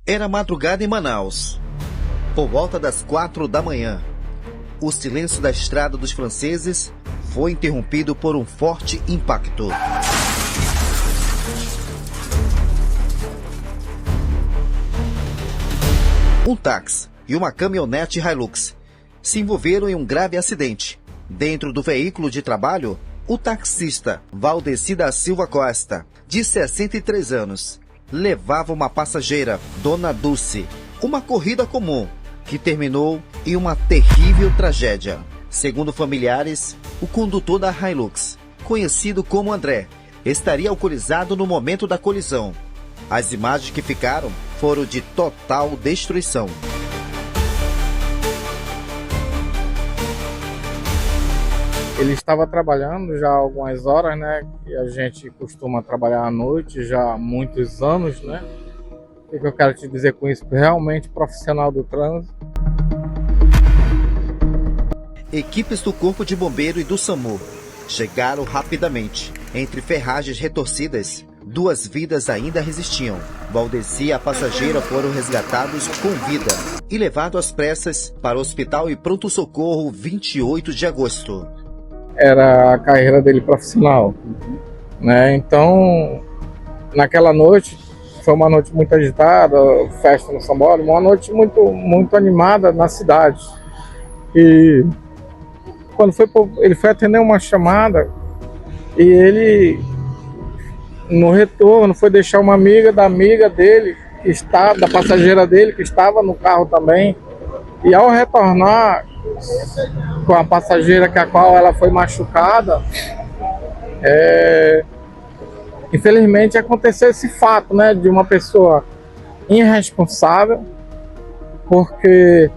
Era madrugada em Manaus. Por volta das 4 da manhã, o silêncio da estrada dos franceses foi interrompido por um forte impacto. Um táxi e uma caminhonete Hilux se envolveram em um grave acidente. Dentro do veículo de trabalho, o taxista Valdeci da Silva Costa, de 63 anos, levava uma passageira, Dona Dulce, uma corrida comum que terminou em uma terrível tragédia. Segundo familiares, o condutor da Hilux, conhecido como André, estaria alcoolizado no momento da colisão. As imagens que ficaram foram de total destruição. Ele estava trabalhando já há algumas horas, né? E a gente costuma trabalhar à noite já há muitos anos, né? O que eu quero te dizer com isso? Realmente profissional do trânsito. Equipes do Corpo de Bombeiro e do SAMU chegaram rapidamente. Entre ferragens retorcidas, 2 vidas ainda resistiam. Valdeci e a passageira foram resgatados com vida e levados às pressas para o hospital e pronto-socorro 28 de agosto. Era a carreira dele profissional, né? Então, naquela noite, foi uma noite muito agitada, festa no Sambódromo, uma noite muito animada na cidade. E quando ele foi atender uma chamada e ele, no retorno, foi deixar uma amiga dele, da passageira dele, que estava no carro também. E ao retornar com a passageira com a qual ela foi machucada, infelizmente aconteceu esse fato, né, de uma pessoa irresponsável, porque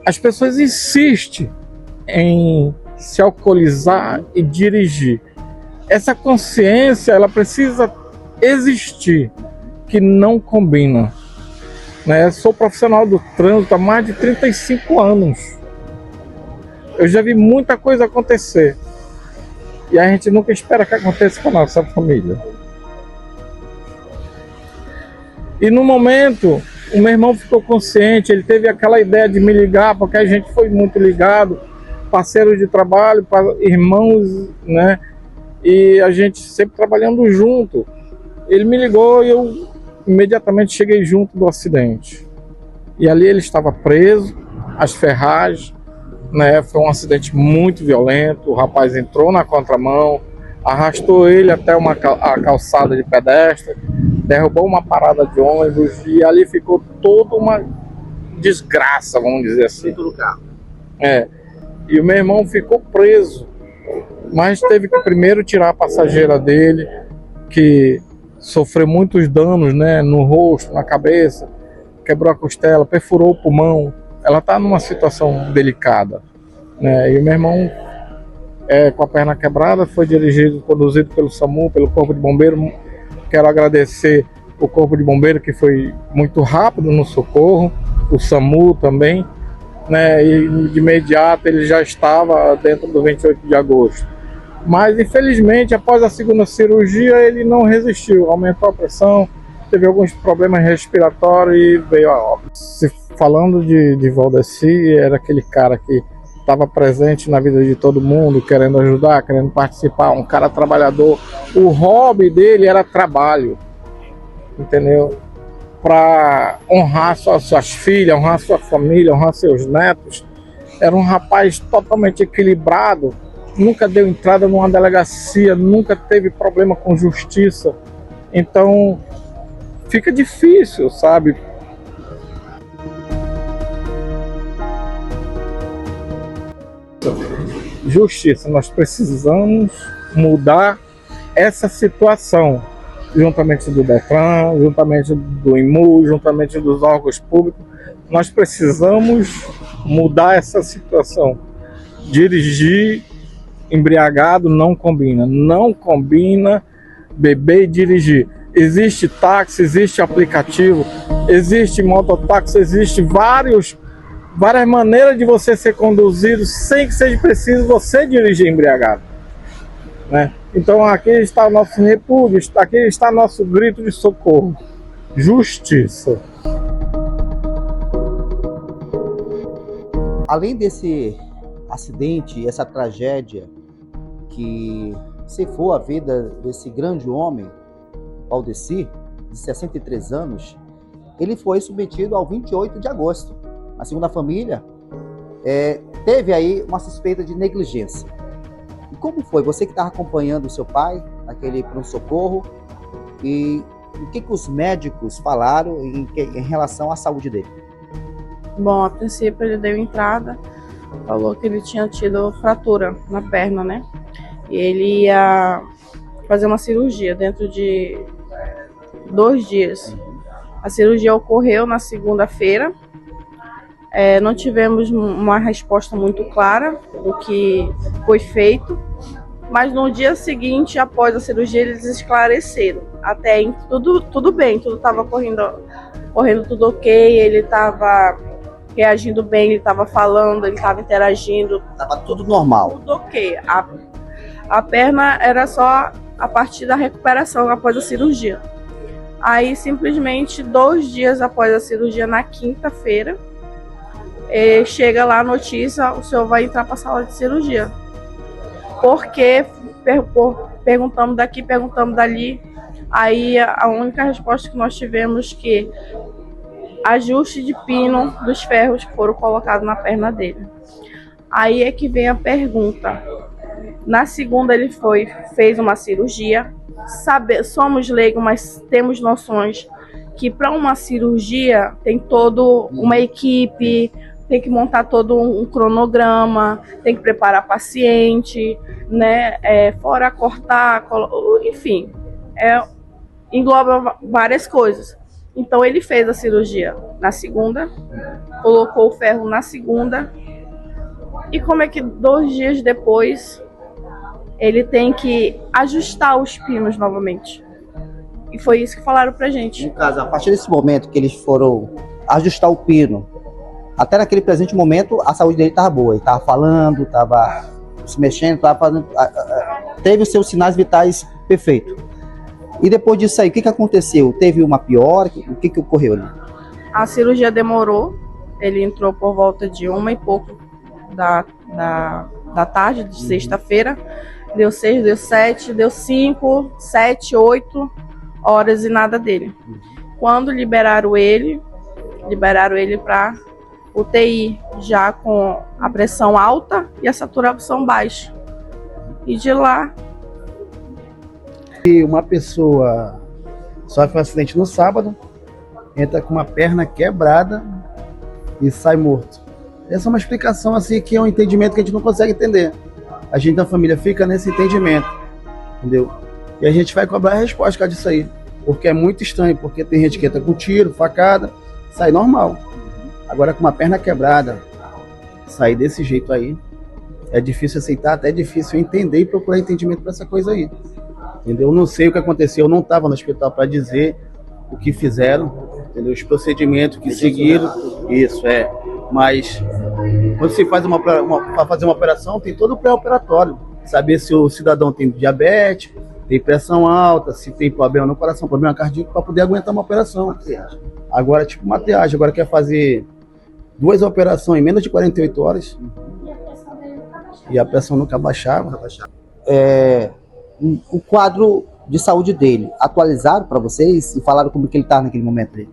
as pessoas insistem em se alcoolizar e dirigir. Essa consciência, ela precisa existir, que não combina. Né? Sou profissional do trânsito há mais de 35 anos. Eu já vi muita coisa acontecer. E a gente nunca espera que aconteça com a nossa família. E no momento, o meu irmão ficou consciente, ele teve aquela ideia de me ligar, porque a gente foi muito ligado, parceiro de trabalho, irmãos, né? E a gente sempre trabalhando junto. Ele me ligou e eu imediatamente cheguei junto do acidente. E ali ele estava preso, as ferragens, né? Foi um acidente muito violento. O rapaz entrou na contramão, arrastou ele até a calçada de pedestre, derrubou uma parada de ônibus e ali ficou toda uma desgraça, vamos dizer assim. Dentro do carro. E o meu irmão ficou preso, mas teve que primeiro tirar a passageira dele, que sofreu muitos danos, né, no rosto, na cabeça, quebrou a costela, perfurou o pulmão. Ela está numa situação delicada, né? E o meu irmão, com a perna quebrada, foi conduzido pelo SAMU, pelo Corpo de Bombeiro. Quero agradecer o Corpo de Bombeiro, que foi muito rápido no socorro, o SAMU também, né? E de imediato ele já estava dentro do 28 de agosto. Mas infelizmente, após a segunda cirurgia, ele não resistiu, aumentou a pressão, teve alguns problemas respiratórios e veio a óbito. Falando de Valdeci, era aquele cara que estava presente na vida de todo mundo, querendo ajudar, querendo participar, um cara trabalhador. O hobby dele era trabalho, entendeu? Para honrar suas filhas, honrar sua família, honrar seus netos. Era um rapaz totalmente equilibrado, nunca deu entrada numa delegacia, nunca teve problema com justiça. Então fica difícil, sabe? Justiça, nós precisamos mudar essa situação, juntamente do Detran, juntamente do IMU, juntamente dos órgãos públicos. Nós precisamos mudar essa situação. Dirigir embriagado não combina. Não combina beber e dirigir. Existe táxi, existe aplicativo, existe mototáxi, existe várias maneiras de você ser conduzido sem que seja preciso você dirigir embriagado, né? Então aqui está o nosso repúdio, aqui está nosso grito de socorro. Justiça. além desse acidente, essa tragédia que ceifou a vida desse grande homem, Valdeci, de 63 anos, ele foi submetido ao 28 de agosto. A segunda família teve aí uma suspeita de negligência. E como foi? Você que estava acompanhando o seu pai naquele pronto-socorro, e o que os médicos falaram em relação à saúde dele? Bom, a princípio ele deu entrada, falou que ele tinha tido fratura na perna, né? E ele ia fazer uma cirurgia dentro de 2 dias. A cirurgia ocorreu na segunda-feira. Não tivemos uma resposta muito clara do que foi feito, mas no dia seguinte, após a cirurgia, eles esclareceram. Até aí tudo bem, tudo estava correndo tudo ok, ele estava reagindo bem, ele estava falando, ele estava interagindo. Estava tudo normal. Tudo ok. A perna era só a partir da recuperação após a cirurgia. Aí, simplesmente, 2 dias após a cirurgia, na quinta-feira, chega lá a notícia: o senhor vai entrar para a sala de cirurgia. Porque perguntamos daqui, perguntamos dali. Aí a única resposta que nós tivemos que ajuste de pino dos ferros que foram colocados na perna dele. Aí é que vem a pergunta. Na segunda ele fez uma cirurgia. Somos leigos, mas temos noções que para uma cirurgia tem toda uma equipe, tem que montar todo um cronograma, tem que preparar paciente, né? Fora cortar, enfim, engloba várias coisas. Então ele fez a cirurgia na segunda, colocou o ferro na segunda, e como é que 2 dias depois ele tem que ajustar os pinos novamente? E foi isso que falaram pra gente. No caso, a partir desse momento que eles foram ajustar o pino, até naquele presente momento a saúde dele estava boa, ele estava falando, estava se mexendo, estava fazendo, teve os seus sinais vitais perfeitos. E depois disso aí, o que aconteceu? Teve uma piora? O que ocorreu ali? A cirurgia demorou, ele entrou por volta de 1 e pouco da tarde, de sexta-feira. Deu 6, deu 7, deu 5, 7, 8 horas e nada dele. Quando liberaram ele para UTI, já com a pressão alta e a saturação baixa. E de lá... E uma pessoa sofre um acidente no sábado, entra com uma perna quebrada e sai morto. Essa é uma explicação assim que é um entendimento que a gente não consegue entender. A gente da família fica nesse entendimento, entendeu? E a gente vai cobrar a resposta disso aí, porque é muito estranho, porque tem gente que entra com tiro, facada, sai normal. Agora com uma perna quebrada, sair desse jeito aí, é difícil aceitar, até é difícil entender e procurar entendimento para essa coisa aí. Entendeu? Eu não sei o que aconteceu, eu não estava no hospital para dizer o que fizeram, entendeu? Os procedimentos que seguiram, isso mas quando se faz para fazer uma operação, tem todo o pré-operatório, saber se o cidadão tem diabetes, tem pressão alta, se tem problema no coração, problema cardíaco, para poder aguentar uma operação. Agora, tipo uma triagem, agora quer fazer 2 operações em menos de 48 horas e a pressão nunca baixava. O quadro de saúde dele, atualizaram para vocês e falaram como que ele está naquele momento dele?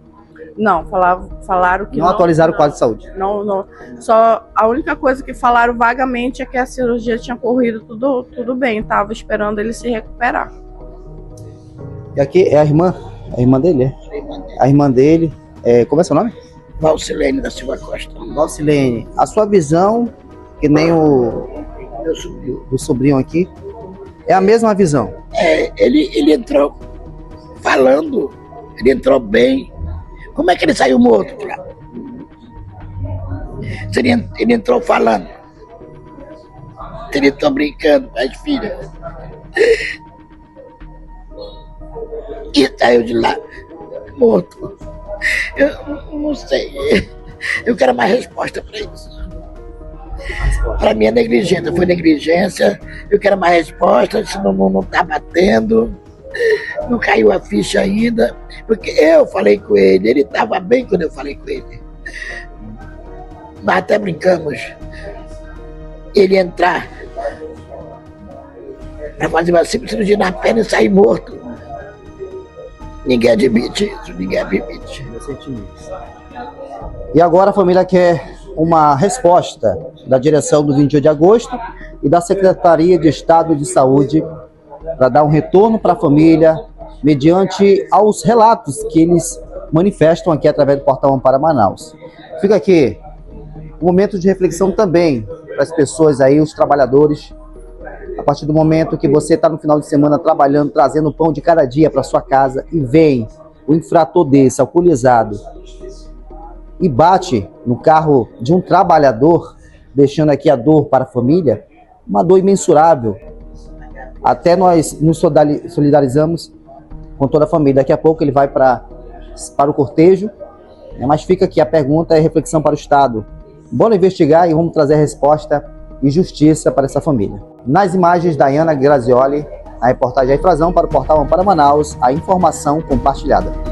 Não, falaram que não atualizaram o quadro de saúde? Não. Só a única coisa que falaram vagamente é que a cirurgia tinha corrido tudo bem, tava esperando ele se recuperar. E aqui é a irmã dele, A irmã dele, como é seu nome? Valcilene da Silva Costa. Valcilene, a sua visão, que nem do sobrinho aqui, é a mesma visão? Ele entrou falando, ele entrou bem. Como é que ele saiu morto? Ele entrou falando. Ele entrou brincando com as filhas. E saiu de lá morto. Eu não sei. Eu quero mais resposta para isso. Para mim é negligência, foi negligência. Eu quero mais resposta, se não tá batendo. Não caiu a ficha ainda, porque eu falei com ele estava bem quando eu falei com ele. nós até brincamos, ele entrar para fazer uma simples cirurgia na perna e sair morto. Ninguém admite isso, ninguém admite. E agora a família quer uma resposta da direção do 28 de agosto e da Secretaria de Estado de Saúde para dar um retorno para a família mediante aos relatos que eles manifestam aqui através do Portal Ampara Manaus. Fica aqui um momento de reflexão também para as pessoas aí, os trabalhadores. A partir do momento que você está no final de semana trabalhando, trazendo o pão de cada dia para sua casa e vem o infrator desse, alcoolizado, e bate no carro de um trabalhador, deixando aqui a dor para a família, uma dor imensurável. Até nós nos solidarizamos com toda a família. Daqui a pouco ele vai para o cortejo, mas fica aqui a pergunta e reflexão para o Estado. Bora investigar e vamos trazer a resposta e justiça para essa família. Nas imagens, Daiana Grazioli, a reportagem Frazão para o Portal Ampara Manaus, a informação compartilhada.